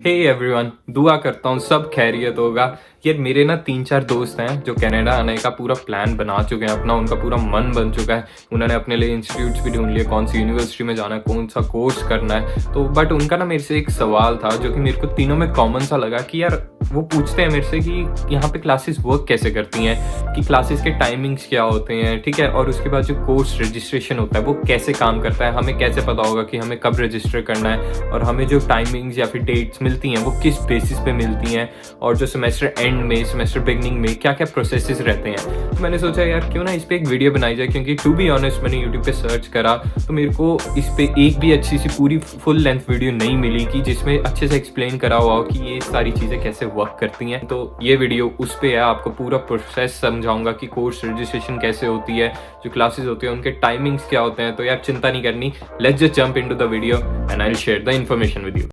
Hey everyone, दुआ करता हूँ सब खैरियत होगा। यार मेरे ना 3-4 दोस्त हैं जो कनाडा आने का पूरा प्लान बना चुके हैं, अपना उनका पूरा मन बन चुका है। उन्होंने अपने लिए इंस्टीट्यूट्स भी ढूंढ लिए, कौन सी यूनिवर्सिटी में जाना है, कौन सा कोर्स करना है। तो बट उनका ना मेरे से एक सवाल था जो कि मेरे को तीनों में कॉमन सा लगा कि यार वो पूछते हैं मेरे से कि यहाँ पे क्लासेस वर्क कैसे करती हैं, कि क्लासेस के टाइमिंग्स क्या होते हैं, ठीक है, और उसके बाद जो कोर्स रजिस्ट्रेशन होता है वो कैसे काम करता है, हमें कैसे पता होगा कि हमें कब रजिस्टर करना है, और हमें जो टाइमिंग्स या फिर डेट्स मिलती हैं वो किस बेसिस पे मिलती हैं, और जो सेमेस्टर एंड में, सेमेस्टर बिगनिंग में क्या क्या प्रोसेसेस रहते हैं। तो मैंने सोचा यार क्यों ना इस पर एक वीडियो बनाई जाए, क्योंकि टू बी ऑनेस्ट मैंने यूट्यूब पे सर्च करा तो मेरे को इस पर एक भी अच्छी सी पूरी फुल लेंथ वीडियो नहीं मिली कि जिसमें अच्छे से एक्सप्लेन करा हुआ हो कि ये सारी चीज़ें कैसे वर्क करती हैं। तो ये वीडियो उस पर है, आपको पूरा प्रोसेस समझाऊंगा कि कोर्स रजिस्ट्रेशन कैसे होती है, जो क्लासेस होती है उनके टाइमिंग्स क्या होते हैं। तो यार चिंता नहीं करनी, let's just jump into the video and I will share the information with you.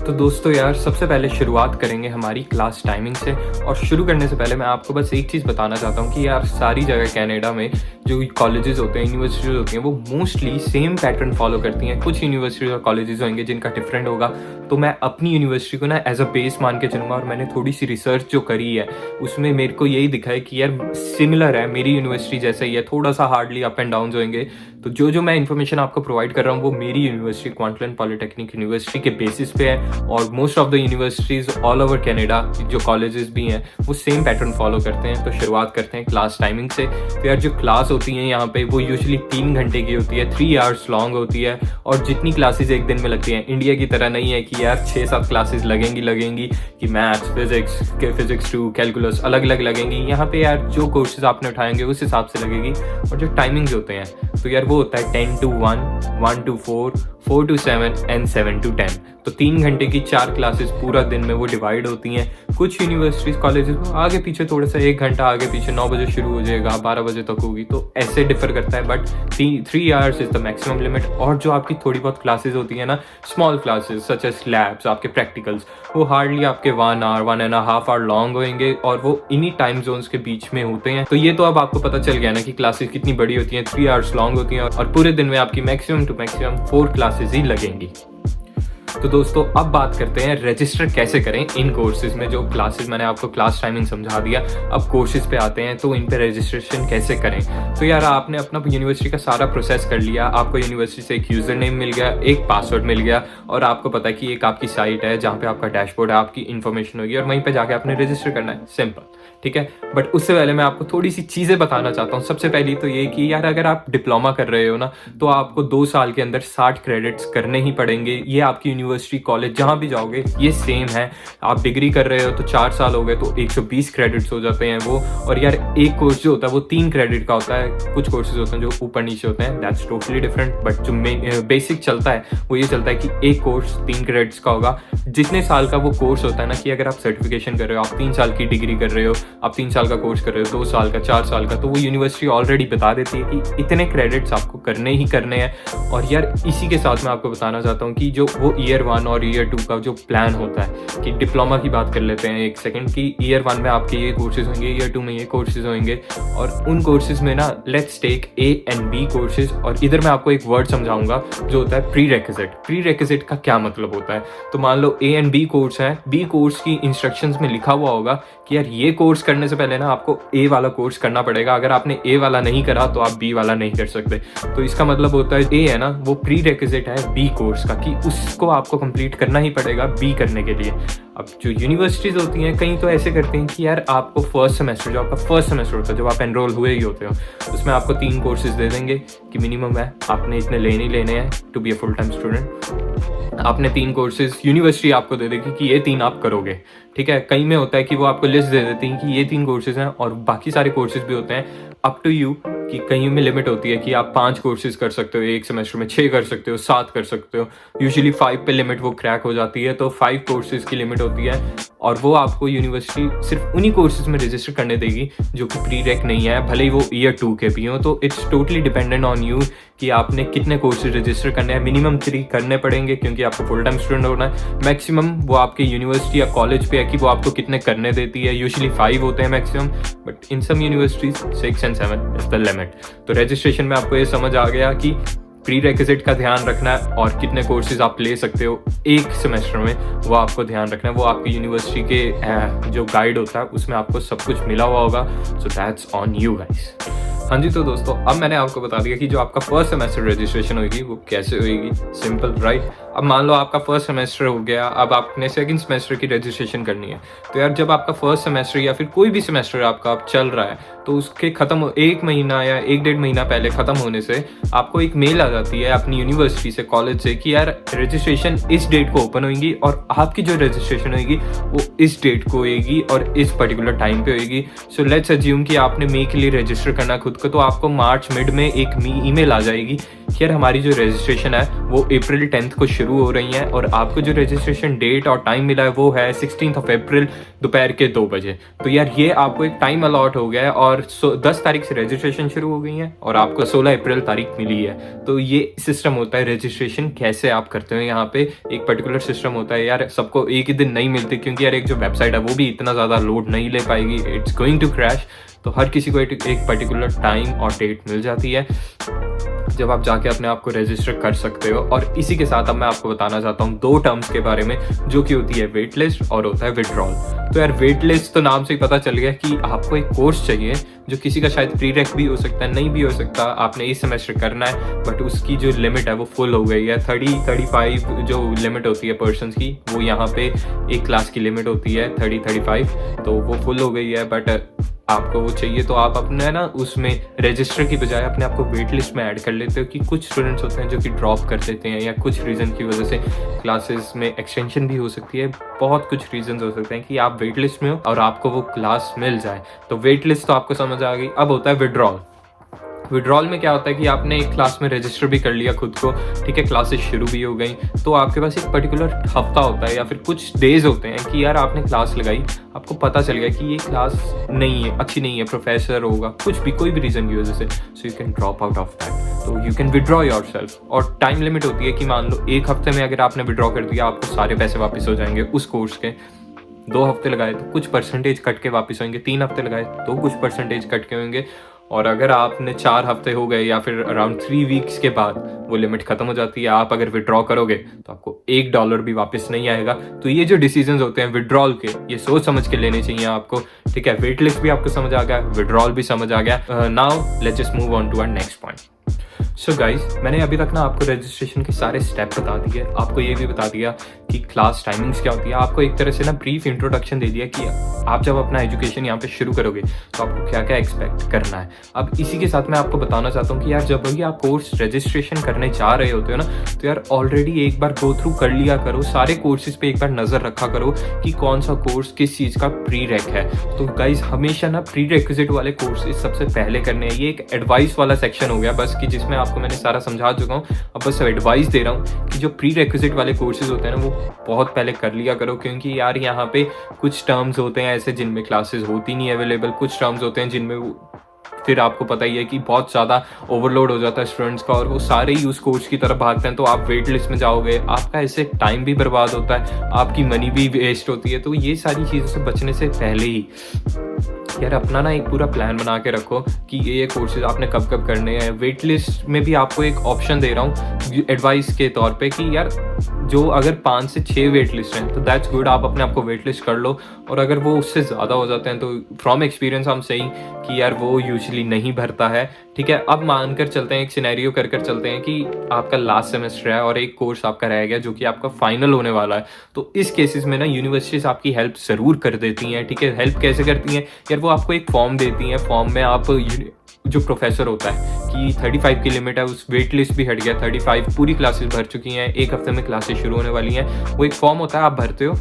तो दोस्तों यार सबसे पहले शुरुआत करेंगे हमारी क्लास टाइमिंग से, और शुरू करने से पहले मैं आपको बस एक चीज़ बताना चाहता हूँ कि यार सारी जगह कनाडा में जो कॉलेजेस होते हैं, यूनिवर्सिटीज़ होती हैं, वो मोस्टली सेम पैटर्न फॉलो करती हैं। कुछ यूनिवर्सिटीज़ और कॉलेजेस होंगे जिनका डिफरेंट होगा, तो मैं अपनी यूनिवर्सिटी को ना एज अ बेस मान के चलूँगा। और मैंने थोड़ी सी रिसर्च जो करी है उसमें मेरे को यही दिखा है कि यार सिमिलर है, मेरी यूनिवर्सिटी जैसे ही है, थोड़ा सा हार्डली अप एंड डाउन होंगे। तो जो मैं इन्फॉर्मेशन आपको प्रोवाइड कर रहा हूँ वो मेरी यूनिवर्सिटी क्वांटलैंड पॉलिटेक्निक यूनिवर्सिटी के बेसिस पे है, और most of the universities all over Canada जो कॉलेजेस भी हैं वो सेम पैटर्न फॉलो करते हैं। तो शुरुआत करते हैं क्लास टाइमिंग से। तो यार जो क्लास होती हैं यहाँ पे वो यूजुअली 3 घंटे की होती है, 3 आवर्स लॉन्ग होती है, और जितनी क्लासेस एक दिन में लगती हैं, इंडिया की तरह नहीं है कि यार 6-7 क्लासेस लगेंगी कि मैथ्स, फिजिक्स 2, कैलकुलस अलग अलग लगेंगी। यहाँ पे यार जो कोर्सेज आपने उठाएंगे उस हिसाब से लगेगी। और जो टाइमिंग्स होते हैं तो यार वो होता है 10 to 1, 1 to 4, 4 to 7 and 7 to 10। तो 3 घंटे की 4 क्लासेस पूरा दिन में वो डिवाइड होती हैं। कुछ यूनिवर्सिटीज कॉलेजेस में आगे पीछे थोड़ा सा 1 घंटा आगे पीछे, 9 बजे शुरू हो जाएगा, 12 बजे तक होगी, तो ऐसे डिफर करता है। But 3 hours is the maximum limit. और जो आपकी थोड़ी बहुत क्लासेस होती है ना, small classes such as labs, आपके प्रैक्टिकल्स, वो हार्डली आपके 1 आवर, 1.5 आवर लॉन्ग होंगे, और वो इन्हीं टाइम जोन्स के बीच में होते हैं। तो ये तो अब आपको पता चल गया ना कि क्लासेस कितनी बड़ी होती हैं, 3 आवर्स लॉन्ग होती हैं, और पूरे दिन में आपकी मैक्सिमम टू मैक्सिमम 4 क्लासेस ही लगेंगी। तो दोस्तों अब बात करते हैं रजिस्टर कैसे करें इन कोर्सेज में। जो क्लासेस मैंने आपको क्लास टाइमिंग समझा दिया, अब कोर्सेज पे आते हैं, तो इन पे रजिस्ट्रेशन कैसे करें। तो यार आपने अपना यूनिवर्सिटी का सारा प्रोसेस कर लिया, आपको यूनिवर्सिटी से एक यूज़र नेम मिल गया, एक पासवर्ड मिल गया, और आपको पता है कि एक आपकी साइट है जहाँ पे आपका डैशबोर्ड है, आपकी इन्फॉर्मेशन होगी, और वहीं पर जाके आपने रजिस्टर करना है, सिंपल, ठीक है। बट उससे पहले मैं आपको थोड़ी सी चीज़ें बताना चाहता हूँ। सबसे पहली तो ये कि यार अगर आप डिप्लोमा कर रहे हो ना, तो आपको 2 साल के अंदर 60 क्रेडिट्स करने ही पड़ेंगे। ये आपकी यूनिवर्सिटी, कॉलेज जहाँ भी जाओगे ये सेम है। आप डिग्री कर रहे हो तो 4 साल हो गए तो 120 क्रेडिट्स हो जाते हैं वो। और यार एक कोर्स जो होता है वो 3 क्रेडिट का होता है। कुछ कोर्सेज होते हैं जो ऊपर नीचे होते हैं, दैट्स टोटली डिफरेंट। बट जो बेसिक चलता है वो ये चलता है कि एक कोर्स 3 क्रेडिट्स का होगा। जितने साल का वो कोर्स होता है ना, कि अगर आप सर्टिफिकेशन कर रहे हो, आप 3 साल की डिग्री कर रहे हो, आप 3 साल का कोर्स कर रहे हो, 2 साल का, 4 साल का, तो वो यूनिवर्सिटी ऑलरेडी बता देती है कि इतने क्रेडिट्स आपको करने ही करने हैं। और यार इसी के साथ मैं आपको बताना चाहता हूँ कि जो वो ईयर 1 और ईयर 2 का जो प्लान होता है, कि डिप्लोमा की बात कर लेते हैं एक सेकंड, कि ईयर 1 में आपके ये कोर्सेज होंगे, ईयर 2 में ये कोर्सेज होंगे, और उन कोर्सेज में ना let's take A and B courses. और इधर मैं आपको एक वर्ड समझाऊंगा जो होता है प्री रेक्विजिट। प्री रेक्विजिट का क्या मतलब होता है, तो मान लो ए एंड बी कोर्स है, बी कोर्स की इंस्ट्रक्शंस में लिखा हुआ होगा कि यार ये कोर्स करने से पहले ना आपको ए वाला कोर्स करना पड़ेगा। अगर आपने ए वाला नहीं करा तो आप बी वाला नहीं कर सकते। तो इसका मतलब होता है ए है ना, वो प्री रेक्विजिट है बी कोर्स का, कि उसको आपको कंप्लीट करना ही पड़ेगा बी करने के लिए। अब जो यूनिवर्सिटीज़ होती हैं कहीं तो ऐसे करते हैं कि यार आपको फर्स्ट सेमेस्टर, जो आपका फर्स्ट सेमेस्टर होता है, जब आप एनरोल हुए ही होते हो, उसमें आपको 3 कोर्सेज दे देंगे कि मिनिमम है, आपने इतने लेने ही लेने हैं to be a full time student. आपने 3 कोर्सेज यूनिवर्सिटी आपको दे देगी कि ये 3 आप करोगे, ठीक है। कहीं में होता है कि वो आपको लिस्ट दे देती हैं कि ये 3 कोर्सेज हैं, और बाकी सारे कोर्सेज भी होते हैं अप टू यू, कि कहीं में लिमिट होती है कि आप 5 कोर्सेज कर सकते हो एक सेमेस्टर में, 6 कर सकते हो, 7 कर सकते हो। यूजुअली 5 पे लिमिट वो क्रैक हो जाती है, तो 5 कोर्सेज की लिमिट होती है, और वो आपको यूनिवर्सिटी सिर्फ उन्हीं कोर्सेज में रजिस्टर करने देगी जो कि प्री रेक नहीं है, भले ही वो ईयर 2 के भी हों। तो it's totally dependent on you कि आपने कितने कोर्सेज रजिस्टर करने हैं। मिनिमम 3 करने पड़ेंगे क्योंकि आपको फुल टाइम स्टूडेंट होना है। मैक्सिमम वो आपके यूनिवर्सिटी या कॉलेज पे है कि वो आपको कितने करने देती है। यूजुअली 5 होते हैं maximum, but in some universities 6 and 7 is the limit. तो रजिस्ट्रेशन में आपको ये समझ आ गया कि प्री रेक्विजिट का ध्यान रखना है और कितने कोर्सेज आप ले सकते हो एक सेमेस्टर में, वो आपको ध्यान रखना है। वो आपकी यूनिवर्सिटी के जो गाइड होता है उसमें आपको सब कुछ मिला हुआ होगा। So that's on you guys. हाँ जी, तो दोस्तों अब मैंने आपको बता दिया कि जो आपका फर्स्ट सेमेस्टर रजिस्ट्रेशन होगी वो कैसे होगी। Simple, right. अब मान लो आपका फर्स्ट सेमेस्टर हो गया, अब आपने सेकंड सेमेस्टर की रजिस्ट्रेशन करनी है। तो यार जब आपका फर्स्ट सेमेस्टर या फिर कोई भी सेमेस्टर आपका अब चल रहा है, तो उसके खत्म 1 महीना या 1-1.5 महीना पहले खत्म होने से आपको एक मेल आ जाती है अपनी यूनिवर्सिटी से, कॉलेज से, कि यार रजिस्ट्रेशन इस डेट को ओपन होगी और आपकी जो रजिस्ट्रेशन होगी वो इस डेट को होगी और इस पर्टिकुलर टाइम पे होगी। सो लेट्स अज्यूम कि आपने मई के लिए रजिस्टर करना खुद को, तो आपको मार्च मिड में एक ईमेल आ जाएगी कि यार हमारी जो रजिस्ट्रेशन है वो अप्रैल 10 को शुरू हो रही है और आपको जो रजिस्ट्रेशन डेट और टाइम मिला है वो है 16 अप्रैल दोपहर के 2 बजे। तो यार ये आपको एक टाइम अलॉट हो गया है और 10 तारीख से रजिस्ट्रेशन शुरू हो गई है और आपको 16 अप्रैल तारीख मिली है। तो ये सिस्टम होता है रजिस्ट्रेशन कैसे आप करते हो। यहाँ पे एक पर्टिकुलर सिस्टम होता है यार, सबको एक ही दिन नहीं मिलती क्योंकि यार एक जो वेबसाइट है वो भी इतना ज़्यादा लोड नहीं ले पाएगी, इट्स गोइंग टू क्रैश। तो हर किसी को एक पर्टिकुलर टाइम और डेट मिल जाती है जब आप जाके अपने आप को रजिस्टर कर सकते हो। और इसी के साथ अब मैं आपको बताना चाहता हूँ 2 टर्म्स के बारे में, जो कि होती है वेट लिस्ट और होता है विड्रॉल। तो यार वेट लिस्ट तो नाम से ही पता चल गया कि आपको एक कोर्स चाहिए जो किसी का शायद प्री रेक भी हो सकता है, नहीं भी हो सकता, आपने इस सेमेस्टर करना है, बट उसकी जो लिमिट है वो फुल हो गई है। 30-35 जो लिमिट होती है पर्सन्स की, वो यहाँ पे एक क्लास की लिमिट होती है 30-35, तो वो फुल हो गई है। बट आपको वो चाहिए तो आप अपने ना उसमें रजिस्टर की बजाय अपने आप को वेट लिस्ट में ऐड कर लेते हो कि कुछ स्टूडेंट्स होते हैं जो कि ड्रॉप कर देते हैं या कुछ रीज़न की वजह से क्लासेस में एक्सटेंशन भी हो सकती है। बहुत कुछ रीजंस हो सकते हैं कि आप वेट लिस्ट में हो और आपको वो क्लास मिल जाए। तो वेट लिस्ट तो आपको समझ आ गई। अब होता है विड्रॉल। विड्रॉल में क्या होता है कि आपने एक क्लास में रजिस्टर भी कर लिया खुद को, ठीक है, क्लासेस शुरू भी हो गई, तो आपके पास एक पर्टिकुलर हफ्ता होता है या फिर कुछ डेज होते हैं कि यार आपने क्लास लगाई, आपको पता चल गया कि ये क्लास नहीं है, अच्छी नहीं है, प्रोफेसर होगा, कुछ भी, कोई भी रीज़न की वजह से, so you can drop out of that. तो यू कैन विड्रॉ योरसेल्फ। और टाइम लिमिट होती है कि मान लो 1 हफ्ते में अगर आपने विड्रॉ कर दिया, आपको सारे पैसे वापस हो जाएंगे उस कोर्स के। 2 हफ्ते लगाए तो कुछ परसेंटेज कट के वापस होंगे, 3 हफ्ते लगाए तो कुछ परसेंटेज कट के होंगे, और अगर आपने 4 हफ्ते हो गए या फिर अराउंड 3 वीक्स के बाद वो लिमिट खत्म हो जाती है, आप अगर विड्रॉ करोगे तो आपको $1 भी वापस नहीं आएगा। तो ये जो डिसीजंस होते हैं विड्रॉल के, ये सोच समझ के लेने चाहिए आपको, ठीक है। वेट लिस्ट भी आपको समझ आ गया, विड्रॉल भी समझ आ गया। Now let's just move on to our next point. So guys, मैंने अभी तक ना आपको रजिस्ट्रेशन के सारे स्टेप बता दिए, आपको ये भी बता दिया कि क्लास टाइमिंग्स क्या होती है, आपको एक तरह से ना ब्रीफ इंट्रोडक्शन दे दिया कि आप जब अपना एजुकेशन यहाँ पे शुरू करोगे तो आपको क्या क्या एक्सपेक्ट करना है। अब इसी के साथ मैं आपको बताना चाहता हूँ कि यार जब भी आप कोर्स रजिस्ट्रेशन करने जा रहे होते हो ना, तो यार ऑलरेडी एक बार गो थ्रू कर लिया करो, सारे कोर्सेज पे एक बार नज़र रखा करो कि कौन सा कोर्स किस चीज़ का प्री रेक है। तो गाइज हमेशा ना प्री रेक्विजिट वाले कोर्सेज सबसे पहले करने हैं। ये एक एडवाइस वाला सेक्शन हो गया बस, कि जिसमें आपको मैंने सारा समझा चुका हूँ, अब बस एडवाइस दे रहा हूँ कि जो प्री रेक्विजिट वाले कोर्सेज होते हैं ना, वो बहुत पहले कर लिया करो, क्योंकि यार यहाँ पे कुछ टर्म्स होते हैं ऐसे जिनमें क्लासेस होती नहीं अवेलेबल, कुछ टर्म्स होते हैं जिनमें फिर आपको पता ही है कि बहुत ज़्यादा ओवरलोड हो जाता है स्टूडेंट्स का, और वो सारे ही उस कोर्स की तरफ भागते हैं, तो आप वेट लिस्ट में जाओगे, आपका ऐसे टाइम भी बर्बाद होता है, आपकी मनी भी वेस्ट होती है। तो ये सारी चीज़ों से बचने से पहले ही यार अपना ना एक पूरा प्लान बना के रखो कि ये कोर्सेज आपने कब कब करने हैं। वेट लिस्ट में भी आपको एक ऑप्शन दे रहा हूँ एडवाइस के तौर पे कि यार जो अगर 5 से 6 वेट लिस्ट हैं तो दैट्स गुड, आप अपने आप को वेट लिस्ट कर लो, और अगर वो उससे ज़्यादा हो जाते हैं तो फ्रॉम एक्सपीरियंस हम सही कि यार वो यूजुअली नहीं भरता है, ठीक है। अब मानकर चलते हैं, एक सिनेरियो कर चलते हैं कि आपका लास्ट सेमेस्टर है और एक कोर्स आपका रह गया जो कि आपका फाइनल होने वाला है। तो इस केसेस में ना यूनिवर्सिटीज आपकी हेल्प ज़रूर कर देती हैं, ठीक है। हेल्प कैसे करती हैं यार, वो आपको एक फॉर्म देती हैं, फॉर्म में आप जो प्रोफेसर होता है कि 35 की लिमिट है, उस वेट लिस्ट भी हट गया, 35 पूरी क्लासेस भर चुकी हैं, 1 हफ्ते में क्लासेस शुरू होने वाली हैं, वो एक फॉर्म होता है, आप भरते हो,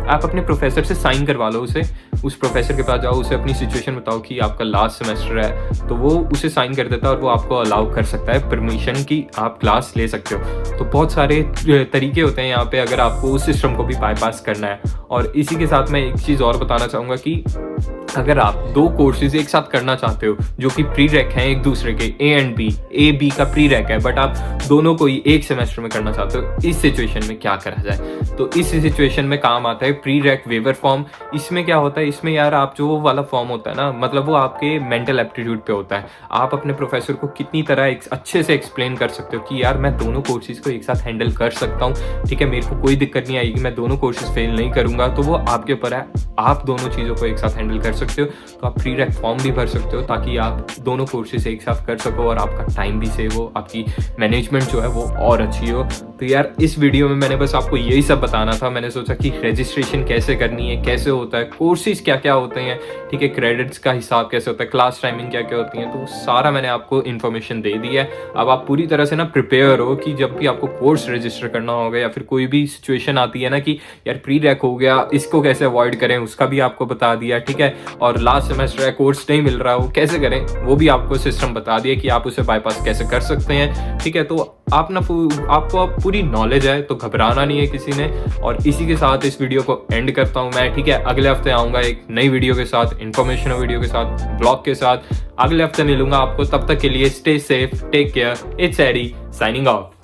आप अपने प्रोफेसर से साइन करवा लो उसे, उस प्रोफेसर के पास जाओ, उसे अपनी सिचुएशन बताओ कि आपका लास्ट सेमेस्टर है, तो वो उसे साइन कर देता है और वो आपको अलाउ कर सकता है परमिशन कि आप क्लास ले सकते हो। तो बहुत सारे तरीके होते हैं यहाँ पे अगर आपको उस सिस्टम को भी बाईपास करना है। और इसी के साथ मैं एक चीज़ और बताना चाहूँगा कि अगर आप दो कोर्सेज एक साथ करना चाहते हो जो कि प्री रैक हैं एक दूसरे के, A and B, A B का प्री रैक है, बट आप दोनों को ही एक सेमेस्टर में करना चाहते हो, इस सिचुएशन में क्या करा जाए? तो इस सिचुएशन में काम आता है प्री रैक वेवर फॉर्म। इसमें क्या होता है, इसमें यार आप जो वो वाला फॉर्म होता है ना, मतलब वो आपके मेंटल एप्टीट्यूड पे होता है। आप अपने प्रोफेसर को कितनी तरह अच्छे से एक्सप्लेन कर सकते हो कि यार मैं दोनों कोर्सेज को एक साथ हैंडल कर सकता हूँ, ठीक है, मेरे को कोई दिक्कत नहीं आएगी, मैं दोनों कोर्सेज फेल नहीं करूंगा। तो वो आपके ऊपर है, आप दोनों चीज़ों को एक साथ हैंडल कर सकते हो। तो आप प्री रैक फॉर्म भी भर सकते हो ताकि आप दोनों कोर्सेज एक साथ कर सको और आपका टाइम भी सेव हो, आपकी मैनेजमेंट जो है वो और अच्छी हो। तो यार इस वीडियो में मैंने बस आपको यही सब बताना था। मैंने सोचा कि रजिस्ट्रेशन कैसे करनी है, कैसे होता है, कोर्सेज क्या क्या होते हैं, ठीक है, क्रेडिट्स का हिसाब कैसे होता है, क्लास टाइमिंग क्या क्या होती है, तो सारा मैंने आपको इन्फॉर्मेशन दे दी है। अब आप पूरी तरह से ना प्रिपेयर हो कि जब भी आपको कोर्स रजिस्टर करना होगा या फिर कोई भी सिचुएशन आती है ना कि यार प्री रैक हो गया, इसको कैसे अवॉइड करें, उसका भी आपको बता दिया, ठीक है, और लास्ट सेमेस्टर है कोर्स नहीं मिल रहा, वो कैसे करें वो भी आपको सिस्टम बता दिया कि आप उसे बाईपास कैसे कर सकते हैं, ठीक है। तो आप ना आपको अब पूरी नॉलेज है, तो घबराना नहीं है किसी ने। और इसी के साथ इस वीडियो को एंड करता हूं मैं, ठीक है। अगले हफ्ते आऊंगा एक नई वीडियो के साथ, इंफॉर्मेशनल वीडियो के साथ, ब्लॉग के साथ। अगले हफ्ते मिलूंगा आपको, तब तक के लिए stay safe, take care, it's Adi signing of.